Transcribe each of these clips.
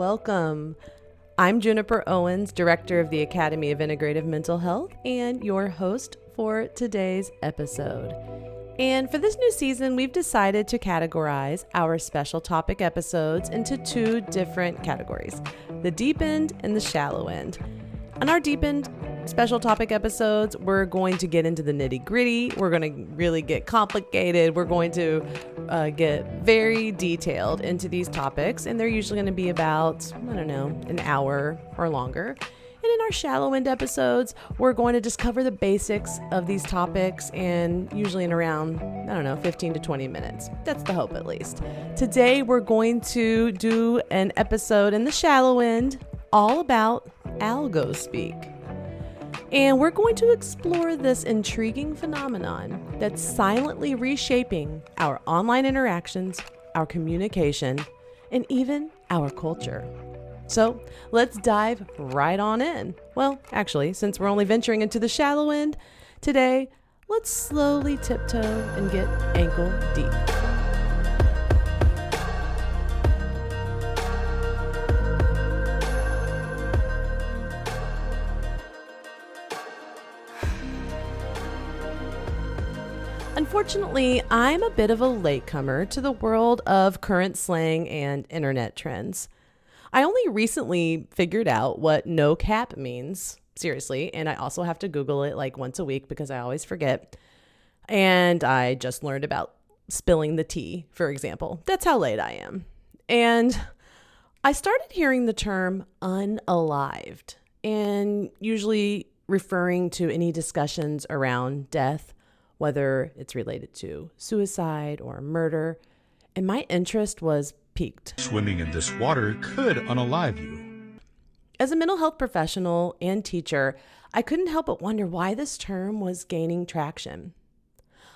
welcome. I'm Juniper Owens, Director of the Academy of Integrative Mental Health, and your host for today's episode. And for this new season, we've decided to categorize our special topic episodes into two different categories, the deep end and the shallow end. On our deep end special topic episodes, we're going to get into the nitty gritty. We're going to really get complicated. We're going to get very detailed into these topics, and they're usually going to be about, an hour or longer. And in our shallow end episodes, we're going to just cover the basics of these topics, and usually in around, 15 to 20 minutes. That's the hope, at least. Today, we're going to do an episode in the shallow end all about Algospeak. And we're going to explore this intriguing phenomenon that's silently reshaping our online interactions, our communication, and even our culture. So let's dive right on in. Well, actually, since we're only venturing into the shallow end, today, let's slowly tiptoe and get ankle deep. Unfortunately, I'm a bit of a latecomer to the world of current slang and internet trends. I only recently figured out what no cap means, seriously, and I also have to Google it like once a week because I always forget. And I just learned about spilling the tea, for example. That's how late I am. And I started hearing the term unalived, and usually referring to any discussions around death, whether it's related to suicide or murder, and my interest was piqued. Swimming in this water could unalive you. As a mental health professional and teacher, I couldn't help but wonder why this term was gaining traction.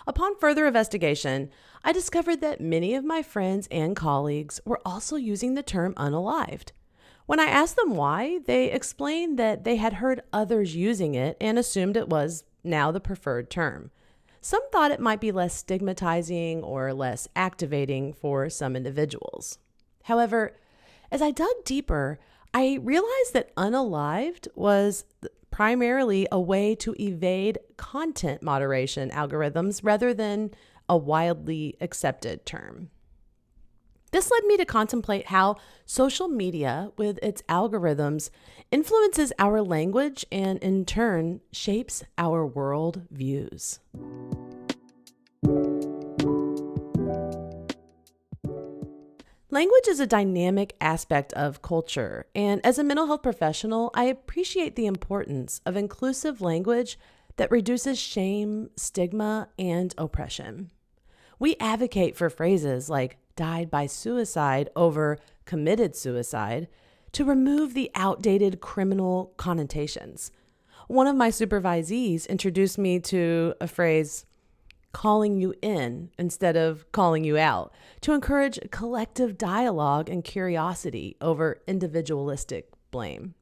Upon further investigation, I discovered that many of my friends and colleagues were also using the term unalived. When I asked them why, they explained that they had heard others using it and assumed it was now the preferred term. Some thought it might be less stigmatizing or less activating for some individuals. However, as I dug deeper, I realized that unalived was primarily a way to evade content moderation algorithms rather than a widely accepted term. This led me to contemplate how social media, with its algorithms, influences our language and, in turn, shapes our world views. Language is a dynamic aspect of culture, and as a mental health professional, I appreciate the importance of inclusive language that reduces shame, stigma, and oppression. We advocate for phrases like died by suicide over committed suicide to remove the outdated criminal connotations. One of my supervisees introduced me to a phrase, calling you in instead of calling you out, to encourage collective dialogue and curiosity over individualistic blame.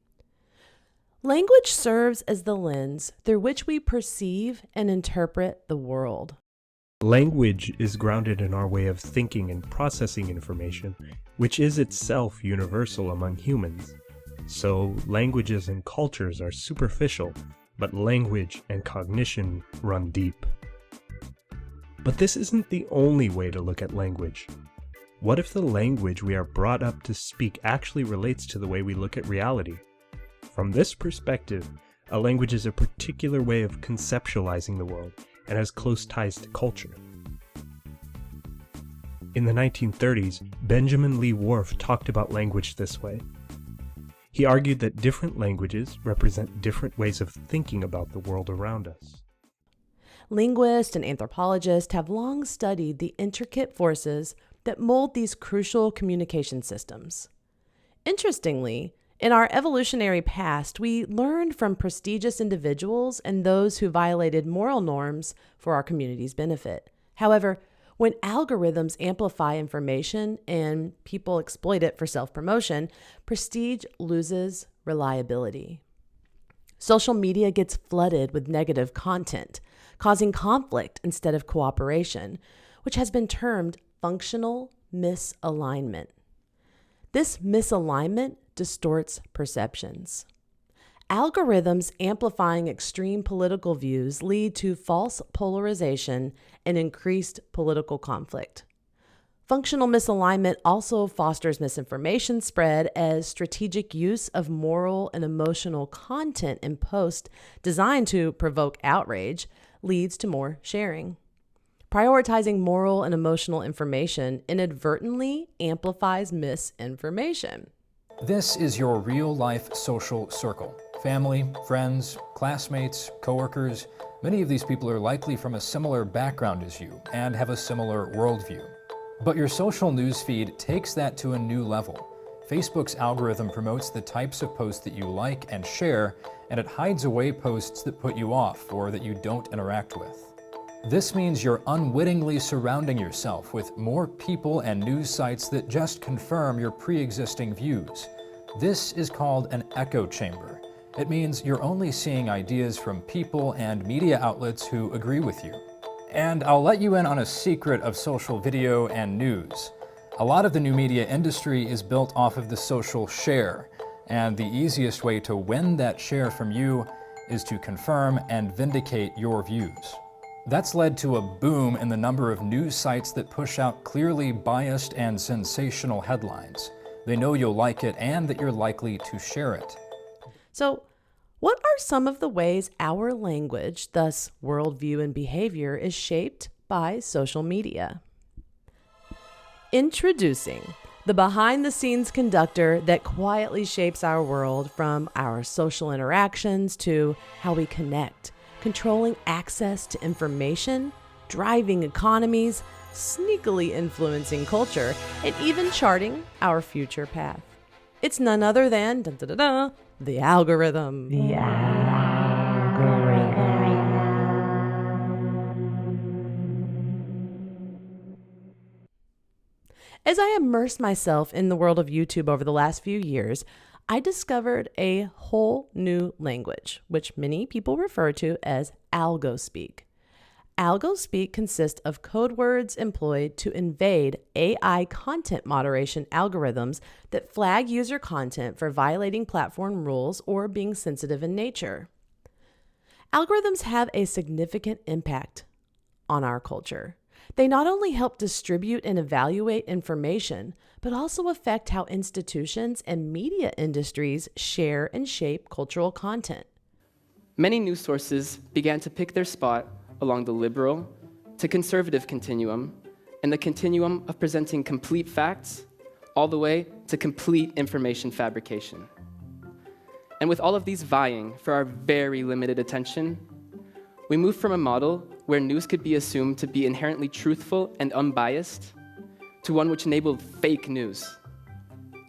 Language serves as the lens through which we perceive and interpret the world. Language is grounded in our way of thinking and processing information, which is itself universal among humans. So, languages and cultures are superficial, but language and cognition run deep. But this isn't the only way to look at language. What if the language we are brought up to speak actually relates to the way we look at reality? From this perspective, a language is a particular way of conceptualizing the world and has close ties to culture. In the 1930s, Benjamin Lee Whorf talked about language this way. He argued that different languages represent different ways of thinking about the world around us. Linguists and anthropologists have long studied the intricate forces that mold these crucial communication systems. Interestingly, in our evolutionary past, we learned from prestigious individuals and those who violated moral norms for our community's benefit. However, when algorithms amplify information and people exploit it for self-promotion, prestige loses reliability. Social media gets flooded with negative content, causing conflict instead of cooperation, which has been termed functional misalignment. This misalignment distorts perceptions. Algorithms amplifying extreme political views lead to false polarization and increased political conflict. Functional misalignment also fosters misinformation spread as strategic use of moral and emotional content in posts designed to provoke outrage leads to more sharing. Prioritizing moral and emotional information inadvertently amplifies misinformation. This is your real-life social circle. Family, friends, classmates, coworkers. Many of these people are likely from a similar background as you and have a similar worldview. But your social newsfeed takes that to a new level. Facebook's algorithm promotes the types of posts that you like and share, and it hides away posts that put you off or that you don't interact with. This means you're unwittingly surrounding yourself with more people and news sites that just confirm your pre-existing views. This is called an echo chamber. It means you're only seeing ideas from people and media outlets who agree with you. And I'll let you in on a secret of social video and news. A lot of the new media industry is built off of the social share, and the easiest way to win that share from you is to confirm and vindicate your views. That's led to a boom in the number of news sites that push out clearly biased and sensational headlines. They know you'll like it and that you're likely to share it. So, what are some of the ways our language, thus worldview and behavior, is shaped by social media? Introducing the behind-the-scenes conductor that quietly shapes our world, from our social interactions to how we connect, controlling access to information, driving economies, sneakily influencing culture, and even charting our future path. It's none other than the algorithm. The algorithm. As I immersed myself in the world of YouTube over the last few years, I discovered a whole new language, which many people refer to as Algospeak. Algospeak consists of code words employed to invade AI content moderation algorithms that flag user content for violating platform rules or being sensitive in nature. Algorithms have a significant impact on our culture. They not only help distribute and evaluate information, but also affect how institutions and media industries share and shape cultural content. Many news sources began to pick their spot along the liberal to conservative continuum, and the continuum of presenting complete facts all the way to complete information fabrication. And with all of these vying for our very limited attention, we moved from a model where news could be assumed to be inherently truthful and unbiased to one which enabled fake news.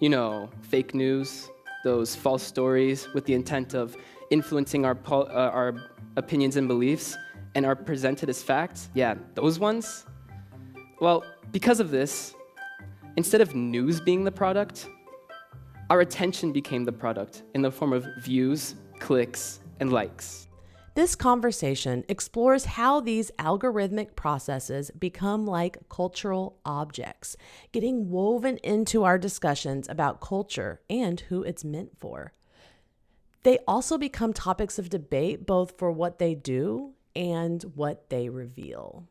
You know, fake news, those false stories with the intent of influencing our opinions and beliefs and are presented as facts. Yeah, those ones. Well, because of this, instead of news being the product, our attention became the product in the form of views, clicks, and likes. This conversation explores how these algorithmic processes become like cultural objects, getting woven into our discussions about culture and who it's meant for. They also become topics of debate, both for what they do and what they reveal.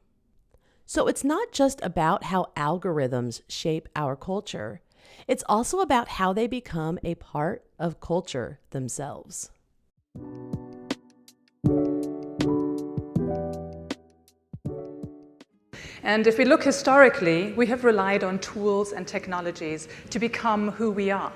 So it's not just about how algorithms shape our culture. It's also about how they become a part of culture themselves. And if we look historically, we have relied on tools and technologies to become who we are.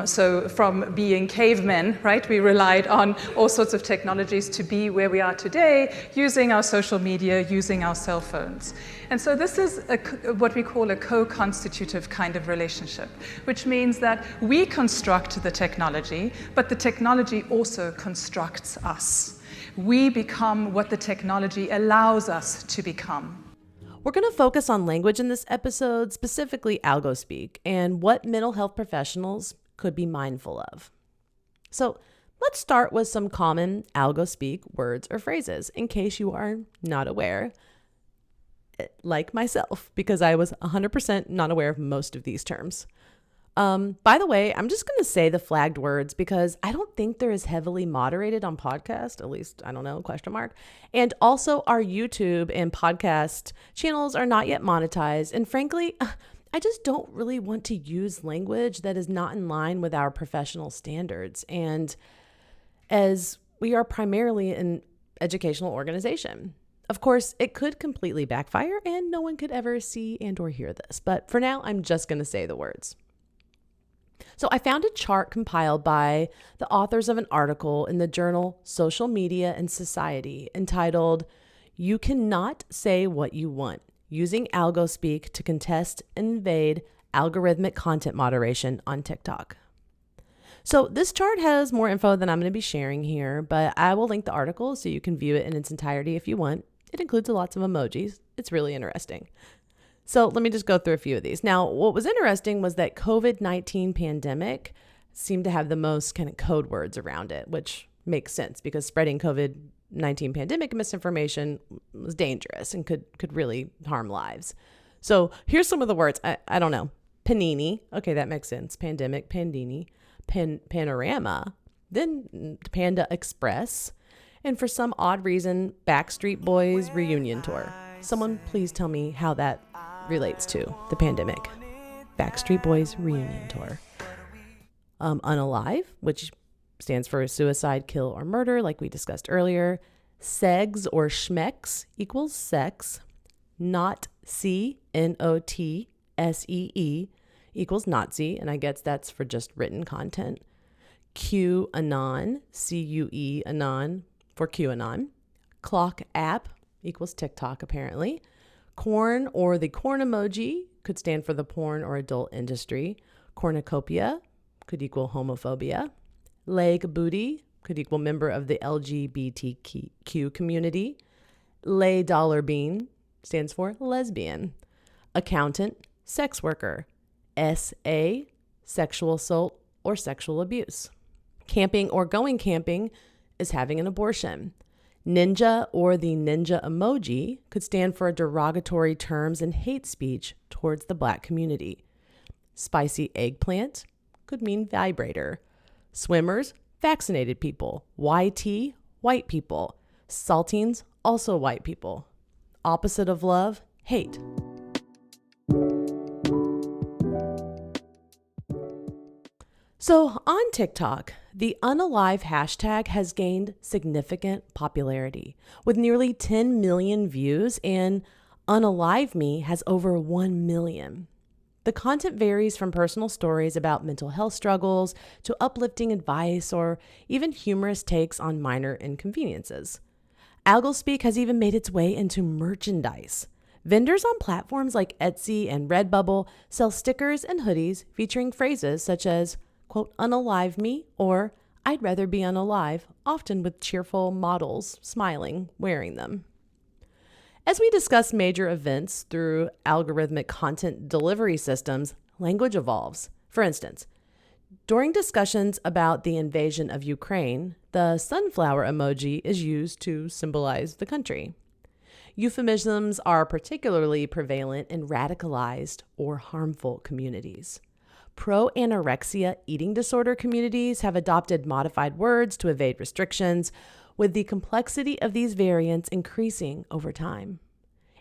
So from being cavemen, right, we relied on all sorts of technologies to be where we are today, using our social media, using our cell phones. And so this is what we call a co-constitutive kind of relationship, which means that we construct the technology, but the technology also constructs us. We become what the technology allows us to become. We're going to focus on language in this episode, specifically Algospeak, and what mental health professionals could be mindful of. So let's start with some common Algospeak words or phrases, in case you are not aware, like myself, because I was 100% not aware of most of these terms. By the way, I'm just going to say the flagged words because I don't think they're as heavily moderated on podcast, at least, I don't know, question mark. And also our YouTube and podcast channels are not yet monetized. And frankly, I just don't really want to use language that is not in line with our professional standards. And as we are primarily an educational organization. Of course, it could completely backfire and no one could ever see and or hear this. But for now, I'm just going to say the words. So I found a chart compiled by the authors of an article in the journal Social Media and Society entitled, "You Cannot Say What You Want, Using Algospeak to Contest and Invade Algorithmic Content Moderation on TikTok." So this chart has more info than I'm going to be sharing here, but I will link the article so you can view it in its entirety if you want. It includes lots of emojis. It's really interesting. So let me just go through a few of these. Now, what was interesting was that COVID-19 pandemic seemed to have the most kind of code words around it, which makes sense because spreading COVID-19 pandemic misinformation was dangerous and could really harm lives. So here's some of the words. I don't know. Panini. Okay, that makes sense. Pandemic, pandini, panorama, then Panda Express, and for some odd reason, Backstreet Boys reunion tour. Someone please tell me how that relates to the pandemic. Backstreet Boys reunion tour. Unalive, which stands for suicide, kill, or murder, like we discussed earlier. Segs or schmex equals sex. Notsee, Notsee equals Nazi, and I guess that's for just written content. QAnon, CUE anon for QAnon. Clock app equals TikTok, apparently. Corn or the corn emoji could stand for the porn or adult industry. Cornucopia could equal homophobia. Leg booty could equal member of the LGBTQ community. Lay dollar bean stands for lesbian. Accountant, sex worker. SA, sexual assault or sexual abuse. Camping or going camping is having an abortion. Ninja or the ninja emoji could stand for derogatory terms and hate speech towards the Black community. Spicy eggplant could mean vibrator. Swimmers, vaccinated people. YT, white people. Saltines, also white people. Opposite of love, hate. So on TikTok, the unalive hashtag has gained significant popularity with nearly 10 million views, and Unalive Me has over 1 million. The content varies from personal stories about mental health struggles to uplifting advice or even humorous takes on minor inconveniences. Algospeak has even made its way into merchandise. Vendors on platforms like Etsy and Redbubble sell stickers and hoodies featuring phrases such as, quote, unalive me, or I'd rather be unalive, often with cheerful models smiling, wearing them. As we discuss major events through algorithmic content delivery systems, language evolves. For instance, during discussions about the invasion of Ukraine, the sunflower emoji is used to symbolize the country. Euphemisms are particularly prevalent in radicalized or harmful communities. Pro-anorexia eating disorder communities have adopted modified words to evade restrictions, with the complexity of these variants increasing over time.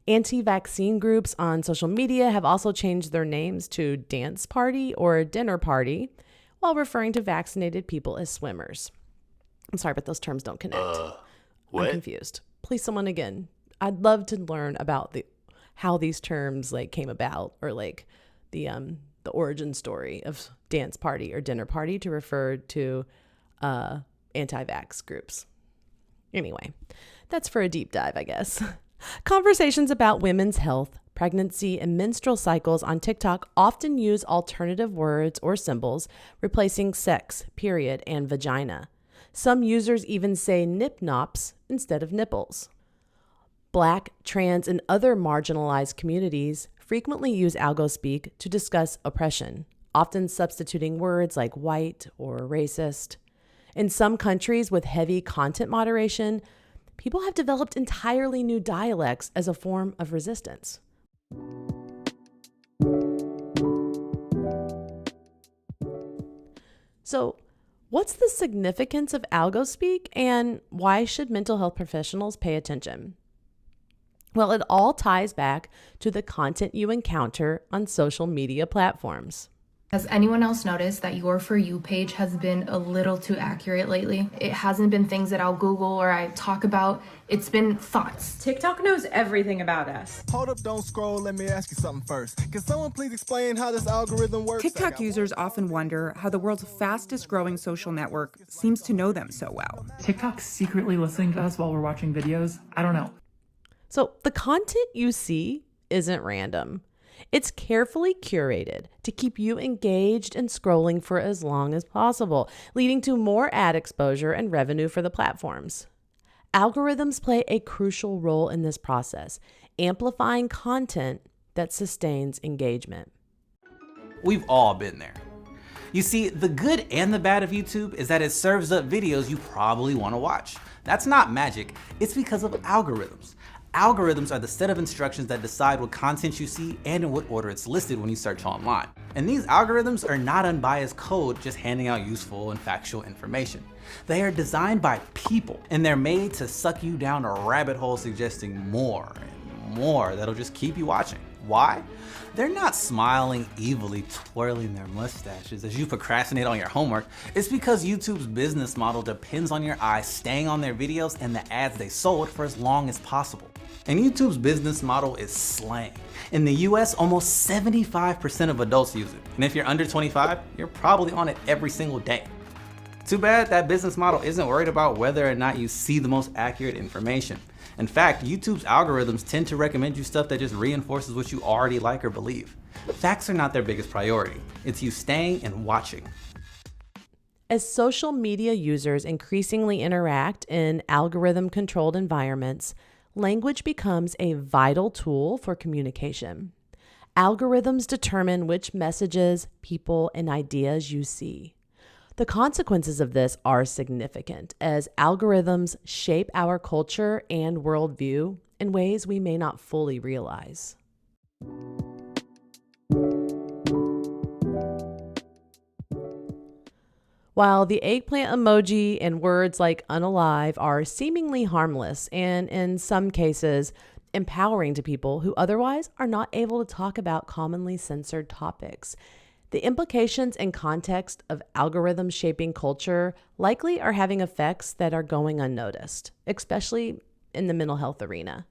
Anti-vaccine groups on social media have also changed their names to dance party or dinner party, while referring to vaccinated people as swimmers. I'm sorry, but those terms don't connect. What? I'm confused. Please, someone again. I'd love to learn about how these terms came about, or the origin story of dance party or dinner party to refer to anti-vax groups. Anyway, that's for a deep dive, I guess. Conversations about women's health, pregnancy, and menstrual cycles on TikTok often use alternative words or symbols, replacing sex, period, and vagina. Some users even say nip-nops instead of nipples. Black, trans, and other marginalized communities frequently use Algospeak to discuss oppression, often substituting words like white or racist. In some countries with heavy content moderation, people have developed entirely new dialects as a form of resistance. So, what's the significance of Algospeak and why should mental health professionals pay attention? Well, it all ties back to the content you encounter on social media platforms. Has anyone else noticed that your For You page has been a little too accurate lately? It hasn't been things that I'll Google or I talk about. It's been thoughts. TikTok knows everything about us. Hold up, don't scroll. Let me ask you something first. Can someone please explain how this algorithm works? TikTok users often wonder how the world's fastest growing social network seems to know them so well. TikTok's secretly listening to us while we're watching videos? I don't know. So the content you see isn't random. It's carefully curated to keep you engaged and scrolling for as long as possible, leading to more ad exposure and revenue for the platforms. Algorithms play a crucial role in this process, amplifying content that sustains engagement. We've all been there. You see, the good and the bad of YouTube is that it serves up videos you probably want to watch. That's not magic, it's because of algorithms. Algorithms are the set of instructions that decide what content you see and in what order it's listed when you search online. And these algorithms are not unbiased code just handing out useful and factual information. They are designed by people, and they're made to suck you down a rabbit hole suggesting more and more that'll just keep you watching. Why? They're not smiling evilly, twirling their mustaches as you procrastinate on your homework. It's because YouTube's business model depends on your eyes staying on their videos and the ads they sold for as long as possible. And YouTube's business model is slang. In the US, almost 75% of adults use it. And if you're under 25, you're probably on it every single day. Too bad that business model isn't worried about whether or not you see the most accurate information. In fact, YouTube's algorithms tend to recommend you stuff that just reinforces what you already like or believe. Facts are not their biggest priority. It's you staying and watching. As social media users increasingly interact in algorithm-controlled environments, language becomes a vital tool for communication. Algorithms determine which messages, people, and ideas you see. The consequences of this are significant as algorithms shape our culture and worldview in ways we may not fully realize. While the eggplant emoji and words like unalive are seemingly harmless and in some cases empowering to people who otherwise are not able to talk about commonly censored topics, the implications and context of algorithms shaping culture likely are having effects that are going unnoticed, especially in the mental health arena.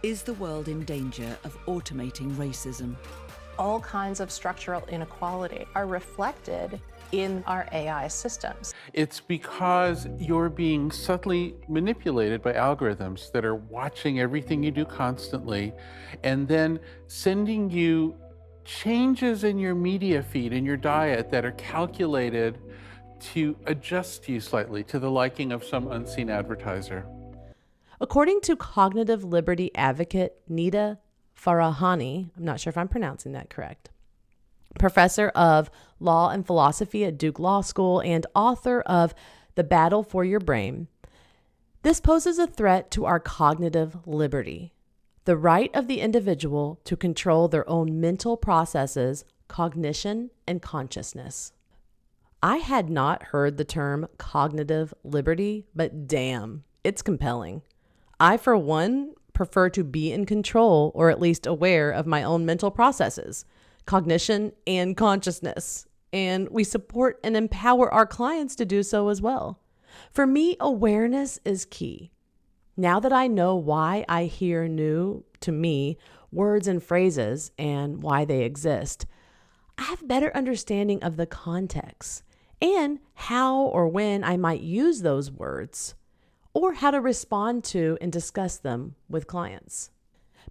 Is the world in danger of automating racism? All kinds of structural inequality are reflected in our AI systems. It's because you're being subtly manipulated by algorithms that are watching everything you do constantly and then sending you changes in your media feed and your diet that are calculated to adjust you slightly to the liking of some unseen advertiser. According to cognitive liberty advocate Nida Farahani, I'm not sure if I'm pronouncing that correct, professor of law and philosophy at Duke Law School and author of The Battle for Your Brain, this poses a threat to our cognitive liberty, the right of the individual to control their own mental processes, cognition, and consciousness. I had not heard the term cognitive liberty, but damn, it's compelling. I, for one, prefer to be in control or at least aware of my own mental processes, cognition, and consciousness. And we support and empower our clients to do so as well. For me, awareness is key. Now that I know why I hear new, to me, words and phrases and why they exist, I have better understanding of the context and how or when I might use those words or how to respond to and discuss them with clients.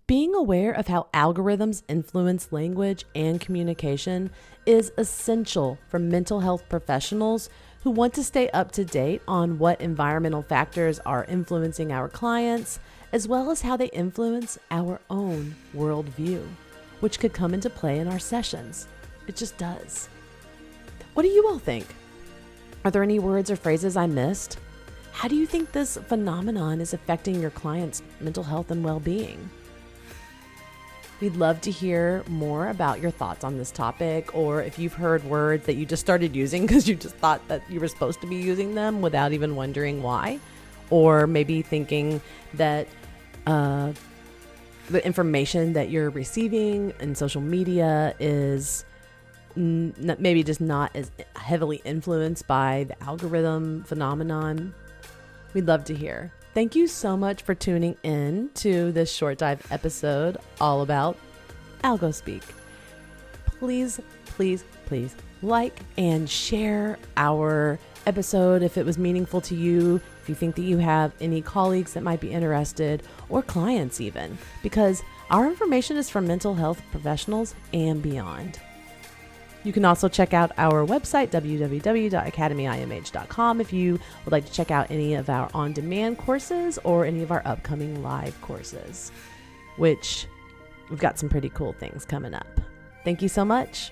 Being aware of how algorithms influence language and communication is essential for mental health professionals who want to stay up to date on what environmental factors are influencing our clients, as well as how they influence our own worldview, which could come into play in our sessions. It just does. What do you all think? Are there any words or phrases I missed? How do you think this phenomenon is affecting your clients' mental health and well-being? We'd love to hear more about your thoughts on this topic, or if you've heard words that you just started using because you just thought that you were supposed to be using them without even wondering why, or maybe thinking that the information that you're receiving in social media is maybe just not as heavily influenced by the algorithm phenomenon. We'd love to hear. Thank you so much for tuning in to this short dive episode all about Algospeak. Please, please, please like and share our episode if it was meaningful to you, if you think that you have any colleagues that might be interested, or clients even, because our information is for mental health professionals and beyond. You can also check out our website, www.academyimh.com, if you would like to check out any of our on-demand courses or any of our upcoming live courses, which we've got some pretty cool things coming up. Thank you so much.